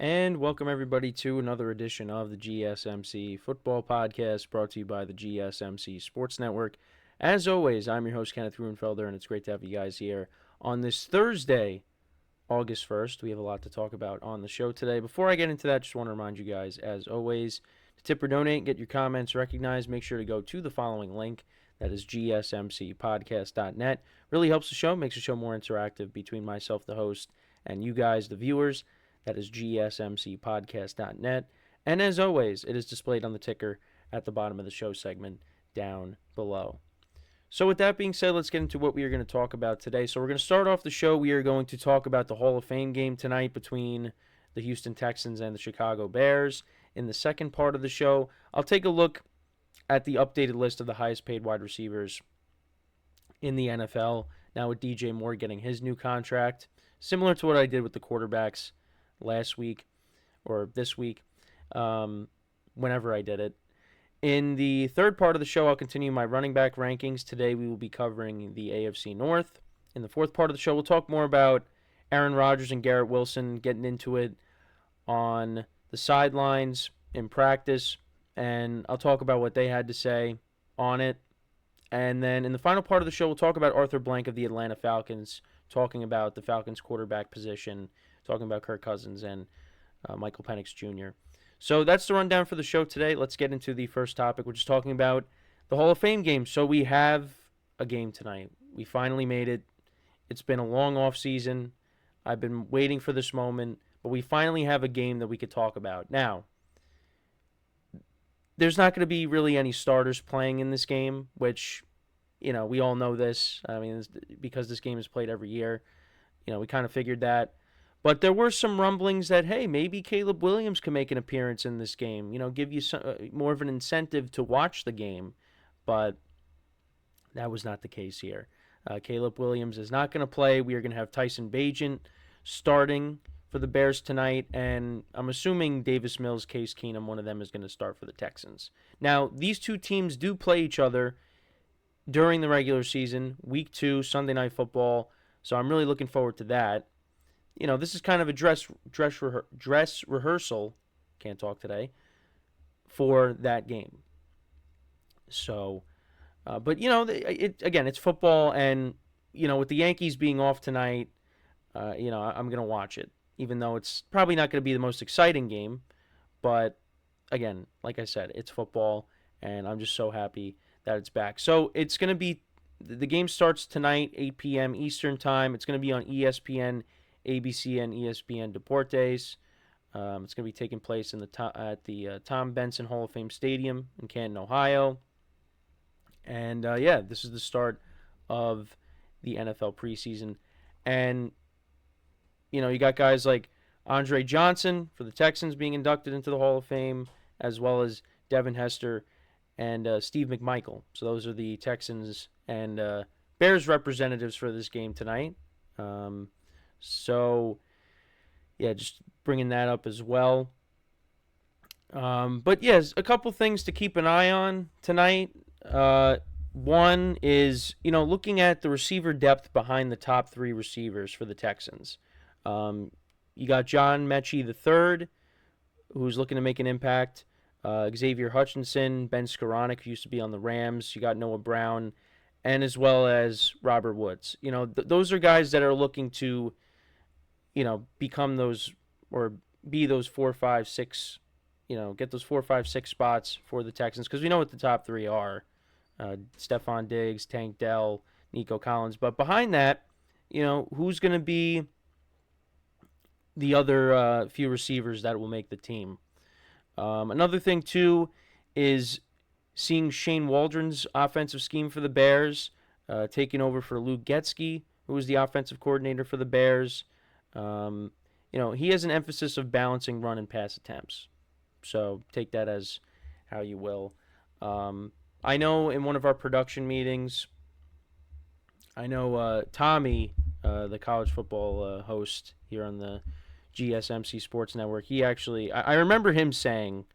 And welcome everybody to another edition of the GSMC Football Podcast brought to you by the GSMC Sports Network. As always, I'm your host, Kenneth Ruenfelder, and it's great to have you guys here on this Thursday, August 1st. We have a lot to talk about on the show today. Before I get into that, just want to remind you guys, as always, to tip or donate, get your comments recognized, make sure to go to the following link. That is GSMCPodcast.net. Really helps the show, makes the show more interactive between myself, the host, and you guys, the viewers. That is GSMCPodcast.net. And as always, it is displayed on the ticker at the bottom of the show segment down below. So with that being said, let's get into what we are going to talk about today. So we're going to start off the show. We are going to talk about the Hall of Fame game tonight between the Houston Texans and the Chicago Bears. In the second part of the show, I'll take a look at the updated list of the highest paid wide receivers in the NFL. Now with DJ Moore getting his new contract, similar to what I did with the quarterbacks last week or this week, whenever I did it. In the third part of the show, I'll continue my running back rankings. Today we will be covering the AFC North. In the fourth part of the show, we'll talk more about Aaron Rodgers and Garrett Wilson getting into it on the sidelines in practice, and I'll talk about what they had to say on it. And then in the final part of the show, we'll talk about Arthur Blank of the Atlanta Falcons, talking about the Falcons quarterback position, talking about Kirk Cousins and Michael Penix Jr. So that's the rundown for the show today. Let's get into the first topic, which is talking about the Hall of Fame game. So we have a game tonight. We finally made it. It's been a long off season. I've been waiting for this moment, but we finally have a game that we could talk about. Now, there's not going to be really any starters playing in this game, which, we all know this. I mean, because this game is played every year, we kind of figured that. But there were some rumblings that, hey, maybe Caleb Williams can make an appearance in this game, give you some, more of an incentive to watch the game. But that was not the case here. Caleb Williams is not going to play. We are going to have Tyson Bagent starting for the Bears tonight, and I'm assuming Davis Mills, Case Keenum, one of them is going to start for the Texans. Now, these two teams do play each other during the regular season, Week 2, Sunday Night Football, so I'm really looking forward to that. This is kind of a dress rehearsal, can't talk today, for that game. So, but, it's football, and, with the Yankees being off tonight, I'm going to watch it, even though it's probably not going to be the most exciting game. But, again, like I said, it's football, and I'm just so happy that it's back. So it's going to be, the game starts tonight, 8 p.m. Eastern Time. It's going to be on ESPN, ABC, and ESPN Deportes. It's going to be taking place at the Tom Benson Hall of Fame Stadium in Canton, Ohio. And, this is the start of the NFL preseason. And, you got guys like Andre Johnson for the Texans being inducted into the Hall of Fame, as well as Devin Hester and Steve McMichael. So those are the Texans and Bears representatives for this game tonight. Just bringing that up as well. But yes, a couple things to keep an eye on tonight. One is, looking at the receiver depth behind the top three receivers for the Texans. You got John Mechie III, who's looking to make an impact. Xavier Hutchinson, Ben Skoranek, who used to be on the Rams. You got Noah Brown, and as well as Robert Woods. Those are guys that are looking to, become those or be those 4, 5, 6, get those 4, 5, 6 spots for the Texans, because we know what the top three are. Stephon Diggs, Tank Dell, Nico Collins. But behind that, who's going to be the other few receivers that will make the team? Another thing, too, is seeing Shane Waldron's offensive scheme for the Bears, taking over for Luke Getsky, who was the offensive coordinator for the Bears. He has an emphasis of balancing run and pass attempts. So take that as how you will. I know in one of our production meetings, Tommy, the college football host here on the GSMC Sports Network, I remember him saying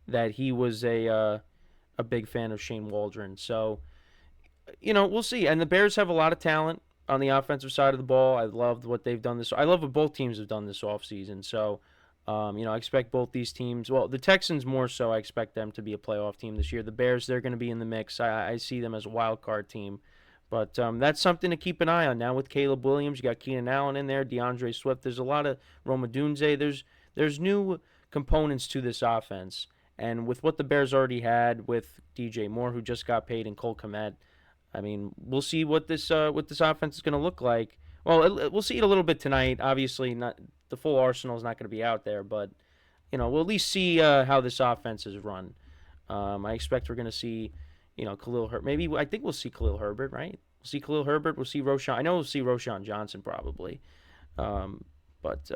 that he was a big fan of Shane Waldron. So, we'll see. And the Bears have a lot of talent on the offensive side of the ball. I loved what they've done I love what both teams have done this offseason. So, I expect both these teams. Well, the Texans more so. I expect them to be a playoff team this year. The Bears, they're going to be in the mix. I see them as a wild card team. But that's something to keep an eye on. Now with Caleb Williams, you got Keenan Allen in there, DeAndre Swift. There's a lot of Roma Dunze. There's new components to this offense. And with what the Bears already had with DJ Moore, who just got paid, and Cole Kmet, I mean, we'll see what this offense is going to look like. Well, we'll see it a little bit tonight. Obviously, not the full arsenal is not going to be out there, but we'll at least see how this offense is run. I expect we're going to see, Khalil Herbert. Maybe I think we'll see Khalil Herbert, right? We'll see Khalil Herbert. We'll see Roshan. I know we'll see Roshan Johnson probably, but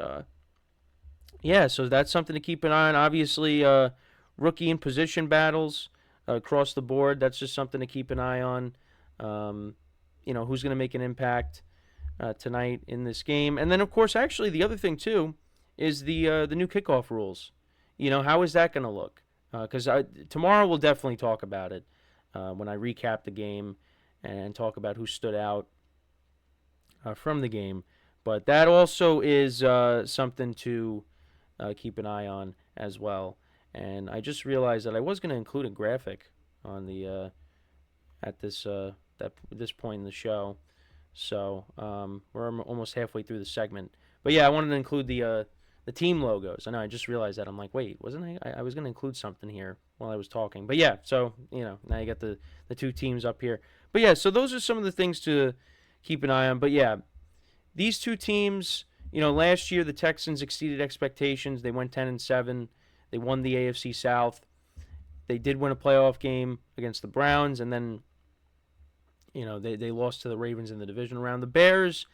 yeah. So that's something to keep an eye on. Obviously, rookie and position battles across the board. That's just something to keep an eye on. Who's going to make an impact tonight in this game. And then, of course, actually, the other thing, too, is the new kickoff rules. How is that going to look? Because tomorrow we'll definitely talk about it when I recap the game and talk about who stood out from the game. But that also is something to keep an eye on as well. And I just realized that I was going to include a graphic on the at this point in the show. So we're almost halfway through the segment. But yeah, I wanted to include the team logos. I know I just realized that. I'm like, wait, wasn't I was going to include something here while I was talking. But yeah, so now you got the two teams up here. But yeah, so those are some of the things to keep an eye on. But yeah, these two teams, last year the Texans exceeded expectations. They went 10-7. They won the AFC South. They did win a playoff game against the Browns, and then they lost to the Ravens in the divisional round. The Bears,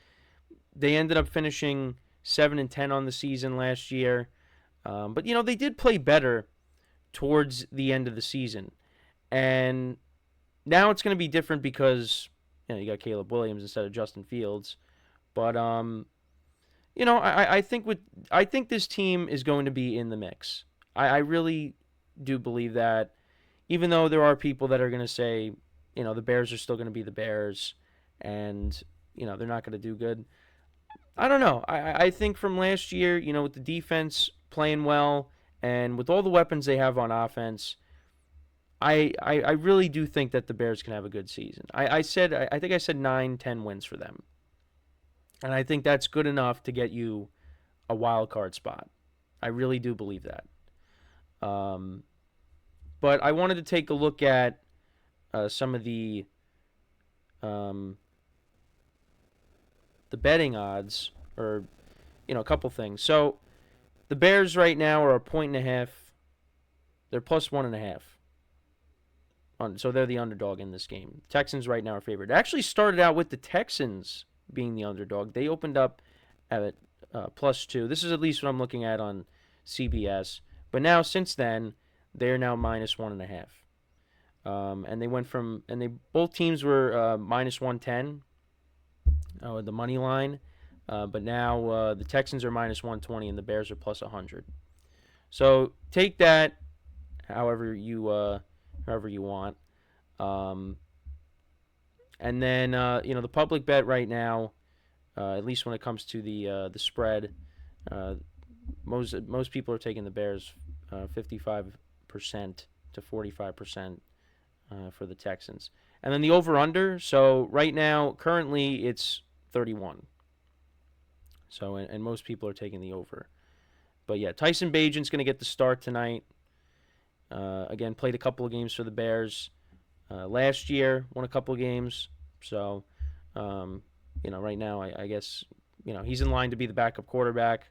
they ended up finishing 7-10 on the season last year. But they did play better towards the end of the season. And now it's going to be different because you got Caleb Williams instead of Justin Fields. But I think this team is going to be in the mix. I really do believe that, even though there are people that are going to say, the Bears are still going to be the Bears, and they're not going to do good. I don't know. I think from last year, with the defense playing well and with all the weapons they have on offense, I really do think that the Bears can have a good season. I think I said 9-10 wins for them, and I think that's good enough to get you a wild card spot. I really do believe that. But I wanted to take a look at some of the betting odds, or a couple things. So the Bears right now are 1.5. They're plus 1.5. So they're the underdog in this game. Texans right now are favored. It actually started out with the Texans being the underdog. They opened up at plus 2. This is at least what I'm looking at on CBS. But now, since then, they're now minus 1.5. And they went from, both teams were minus 110, the money line. But now the Texans are minus 120 and the Bears are plus 100. So take that however you want. And then the public bet right now, at least when it comes to the spread, most people are taking the Bears 55% to 45% for the Texans. And then the over-under, so right now, currently, it's 31. So, and most people are taking the over. But yeah, Tyson Bagent's going to get the start tonight. Again, played a couple of games for the Bears last year, won a couple of games. So, right now, I guess, he's in line to be the backup quarterback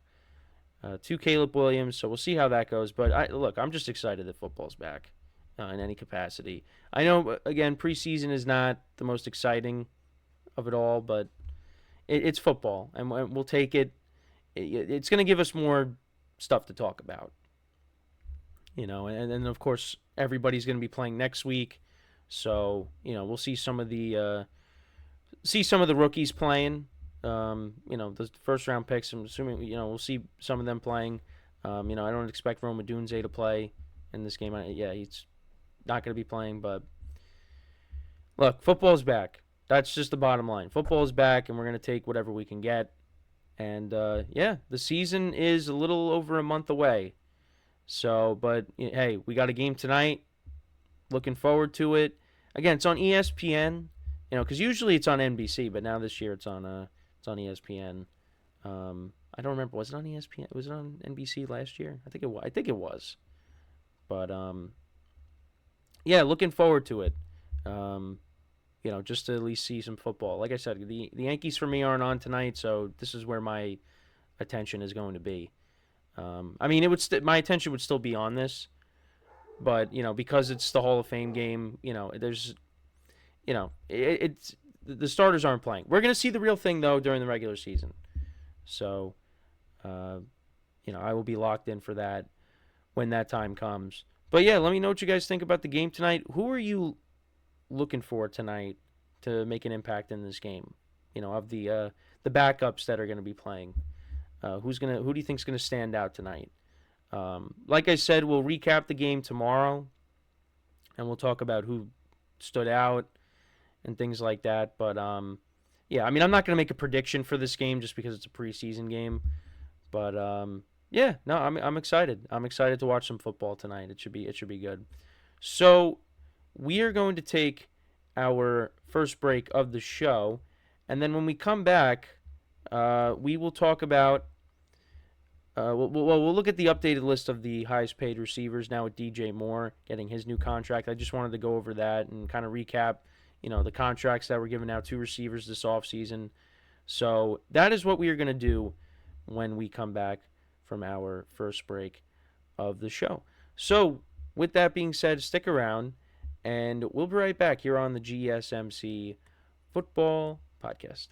to Caleb Williams. So we'll see how that goes. But I'm just excited that football's back in any capacity. I know, again, preseason is not the most exciting of it all, but it's football, and we'll take it. It's going to give us more stuff to talk about. And then, of course, everybody's going to be playing next week. So, we'll see some of the rookies playing. The first round picks, I'm assuming, we'll see some of them playing. I don't expect Roma Dunze to play in this game. He's not going to be playing, but look, football's back. That's just the bottom line. Football's back, and we're going to take whatever we can get. And yeah, the season is a little over a month away. So, but hey, we got a game tonight. Looking forward to it. Again, it's on ESPN. Because usually it's on NBC, but now this year it's on ESPN. I don't remember. Was it on ESPN? Was it on NBC last year? I think it was. I think it was. But yeah, looking forward to it. Um, just to at least see some football. Like I said, the Yankees for me aren't on tonight, so this is where my attention is going to be. I mean, my attention would still be on this, but because it's the Hall of Fame game, there's, it's the starters aren't playing. We're gonna see the real thing though during the regular season, so uh, I will be locked in for that when that time comes. But yeah, let me know what you guys think about the game tonight. Who are you looking for tonight to make an impact in this game? Of the backups that are going to be playing. Who do you think's gonna stand out tonight? Like I said, we'll recap the game tomorrow, and we'll talk about who stood out and things like that. But yeah, I mean, I'm not gonna make a prediction for this game just because it's a preseason game. But yeah, no, I'm excited. I'm excited to watch some football tonight. It should be good. So we are going to take our first break of the show, and then when we come back, we will talk about. We'll look at the updated list of the highest paid receivers now with DJ Moore getting his new contract. I just wanted to go over that and kind of recap, the contracts that were given out to receivers this offseason. So that is what we are going to do when we come back from our first break of the show. So with that being said, stick around, and we'll be right back here on the GSMC Football Podcast.